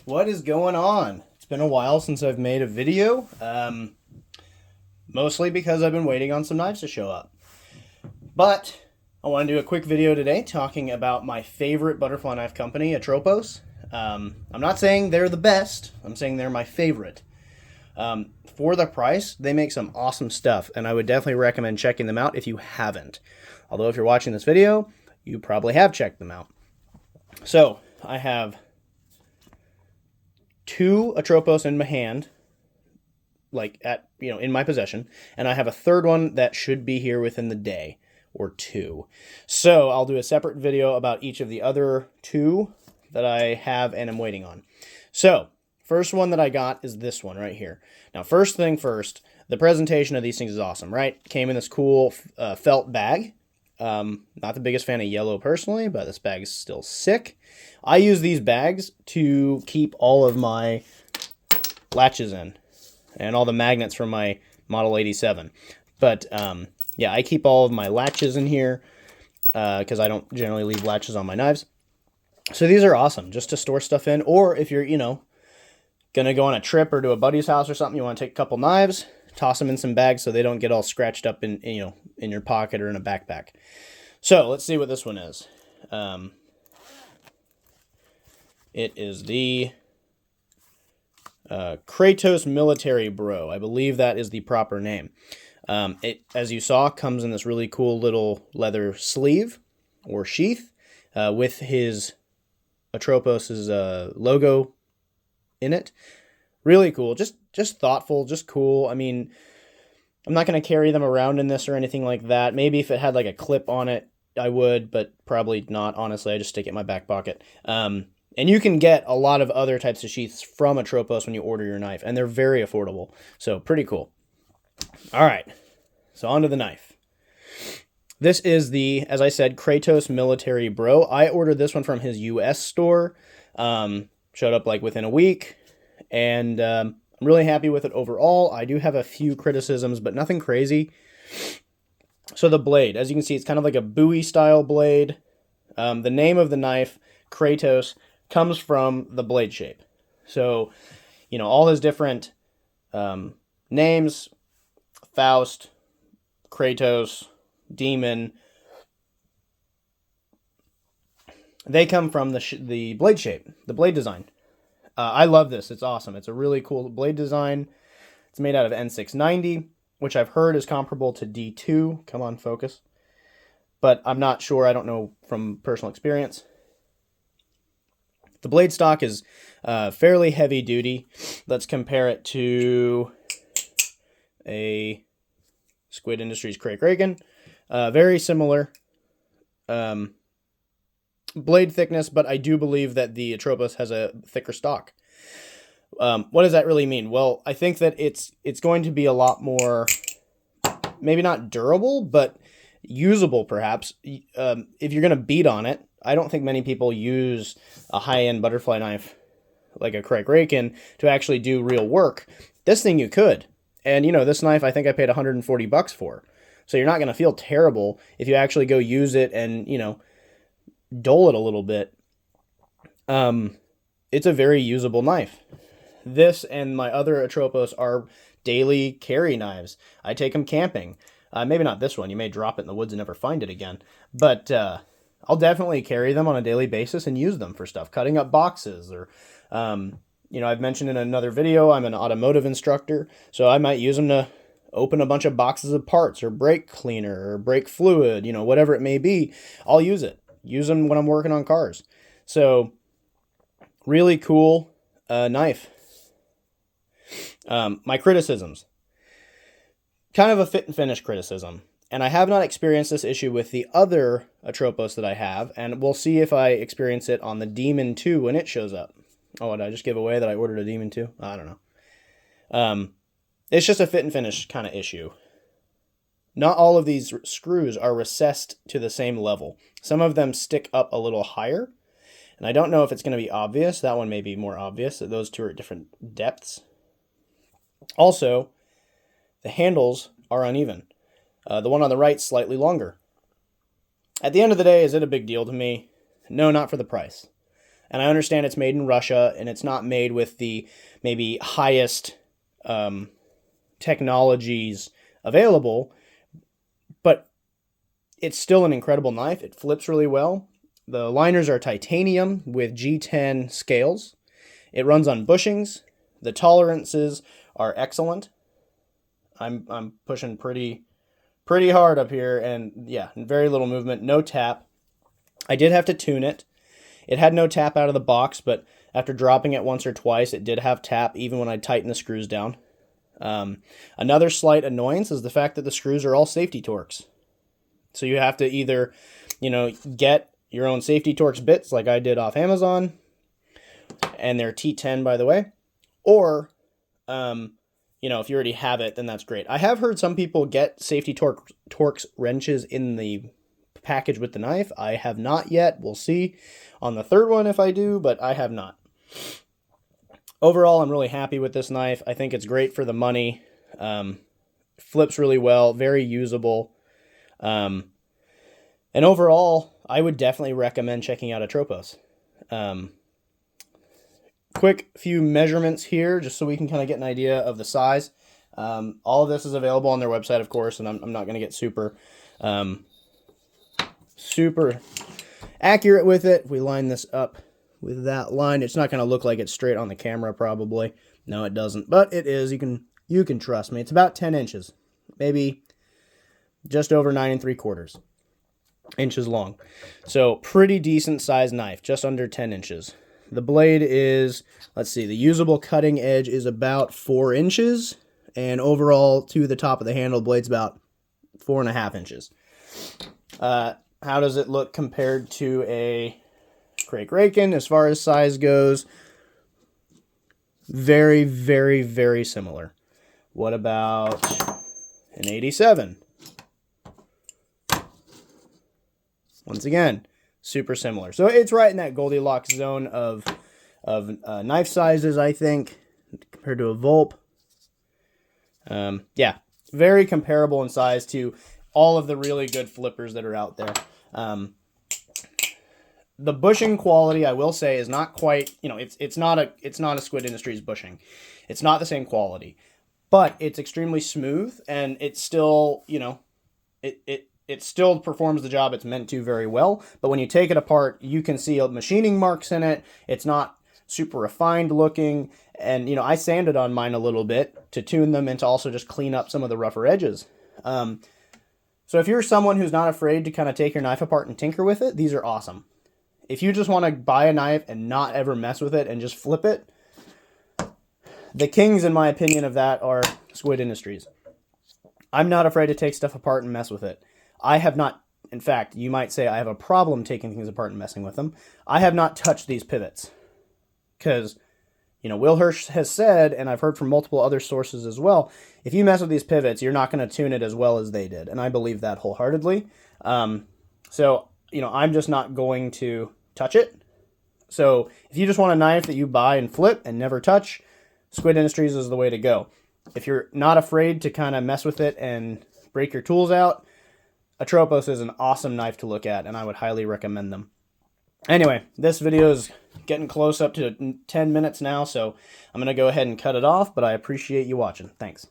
What is going on? It's been a while since I've made a video, mostly because I've been waiting on some knives to show up. But I want to do a quick video today talking about my favorite butterfly knife company, Atropos. I'm not saying they're the best, I'm saying they're my favorite. For the price, they make some awesome stuff, and I would definitely recommend checking them out if you haven't. Although if you're watching this video, you probably have checked them out. So, I have two Atropos in my hand, in my possession, and I have a third one that should be here within the day or two. So I'll do a separate video about each of the other two that I have and am waiting on. So first one that I got is this one right here. Now, first thing first, the presentation of these things is awesome, right? Came in this cool felt bag. Not the biggest fan of yellow personally, but this bag is still sick. I use these bags to keep all of my latches in and all the magnets from my Model 87. But yeah, I keep all of my latches in here because I don't generally leave latches on my knives. So these are awesome just to store stuff in, or if you're, going to go on a trip or to a buddy's house or something, you want to take a couple knives, toss them in some bags so they don't get all scratched up in your pocket or in a backpack. So let's see what this one is. It is the Kratos Military Bro. I believe that is the proper name. It, as you saw, comes in this really cool little leather sleeve or sheath with his Atropos' logo in it. Really cool. Just thoughtful, just cool. I mean, I'm not going to carry them around in this or anything like that. Maybe if it had like a clip on it, I would, but probably not. Honestly, I just stick it in my back pocket. And you can get a lot of other types of sheaths from Atropos when you order your knife, and they're very affordable. So pretty cool. All right, so on to the knife. This is the, as I said, Kratos Military Bro. I ordered this one from his US store. Showed up like within a week, and I'm really happy with it overall. I do have a few criticisms, but nothing crazy. So the blade, as you can see, it's kind of like a Bowie style blade. The name of the knife, Kratos, comes from the blade shape. So, all his different names, Faust, Kratos, Demon, they come from the blade shape, the blade design. I love this. It's awesome. It's a really cool blade design. It's made out of N690, which I've heard is comparable to D2. Come on, focus. But I'm not sure. I don't know from personal experience. The blade stock is fairly heavy duty. Let's compare it to a Squid Industries Craig Reagan. Very similar blade thickness, but I do believe that the Atropos has a thicker stock. What does that really mean? Well, I think that it's going to be a lot more, maybe not durable, but usable perhaps. If you're going to beat on it, I don't think many people use a high-end butterfly knife like a Craig Reagan to actually do real work. This thing you could. And, this knife I think I paid $140 for. So you're not going to feel terrible if you actually go use it and, dull it a little bit. It's a very usable knife. This and my other Atropos are daily carry knives. I take them camping. Maybe not this one. You may drop it in the woods and never find it again. But I'll definitely carry them on a daily basis and use them for stuff. Cutting up boxes or, I've mentioned in another video, I'm an automotive instructor. So I might use them to open a bunch of boxes of parts or brake cleaner or brake fluid, whatever it may be. I'll use it. Use them when I'm working on cars. So really cool knife. My criticisms. Kind of a fit and finish criticism. And I have not experienced this issue with the other Atropos that I have, and we'll see if I experience it on the Demon 2 when it shows up. Oh, did I just give away that I ordered a Demon 2? I don't know. It's just a fit and finish kind of issue. Not all of these screws are recessed to the same level. Some of them stick up a little higher, and I don't know if it's going to be obvious. That one may be more obvious. Those two are at different depths. Also, the handles are uneven. The one on the right slightly longer. At the end of the day, is it a big deal to me? No, not for the price. And I understand it's made in Russia, and it's not made with the maybe highest technologies available, but it's still an incredible knife. It flips really well. The liners are titanium with G10 scales. It runs on bushings. The tolerances are excellent. I'm pushing pretty hard up here, and yeah, very little movement, no tap. I did have to tune it. It had no tap out of the box, but after dropping it once or twice, it did have tap even when I tightened the screws down. Another slight annoyance is the fact that the screws are all safety Torx. So you have to either, get your own safety Torx bits like I did off Amazon, and they're T10 by the way, or if you already have it, then that's great. I have heard some people get safety Torx wrenches in the package with the knife. I have not yet. We'll see on the third one if I do, but I have not. Overall, I'm really happy with this knife. I think it's great for the money. Flips really well, very usable. And overall, I would definitely recommend checking out Atropos. Quick few measurements here, just so we can kind of get an idea of the size. All of this is available on their website, of course, and I'm not going to get super accurate with it. If we line this up with that line, it's not going to look like it's straight on the camera, probably. No, it doesn't, but it is. You can trust me. It's about 10 inches, maybe just over 9 3/4 inches long. So pretty decent sized knife, just under 10 inches. The blade is, let's see, the usable cutting edge is about 4 inches, and overall to the top of the handle, blade's about 4.5 inches. How does it look compared to a Crake Raken as far as size goes? Very, very, very similar. What about an 87? Once again, super similar. So it's right in that Goldilocks zone of knife sizes, I think, compared to a Volp. Yeah, very comparable in size to all of the really good flippers that are out there. The bushing quality, I will say, is not quite, it's not a Squid Industries bushing. It's not the same quality, but it's extremely smooth, and it's still, it still performs the job it's meant to very well. But when you take it apart, you can see machining marks in it. It's not super refined looking. And, I sanded on mine a little bit to tune them and to also just clean up some of the rougher edges. So if you're someone who's not afraid to kind of take your knife apart and tinker with it, these are awesome. If you just want to buy a knife and not ever mess with it and just flip it, the kings, in my opinion, of that are Squid Industries. I'm not afraid to take stuff apart and mess with it. I have not, in fact, you might say I have a problem taking things apart and messing with them. I have not touched these pivots because, Will Hirsch has said, and I've heard from multiple other sources as well, if you mess with these pivots, you're not going to tune it as well as they did. And I believe that wholeheartedly. So, I'm just not going to touch it. So if you just want a knife that you buy and flip and never touch, Squid Industries is the way to go. If you're not afraid to kind of mess with it and break your tools out, Atropos is an awesome knife to look at, and I would highly recommend them. Anyway, this video is getting close up to 10 minutes now, so I'm going to go ahead and cut it off, but I appreciate you watching. Thanks.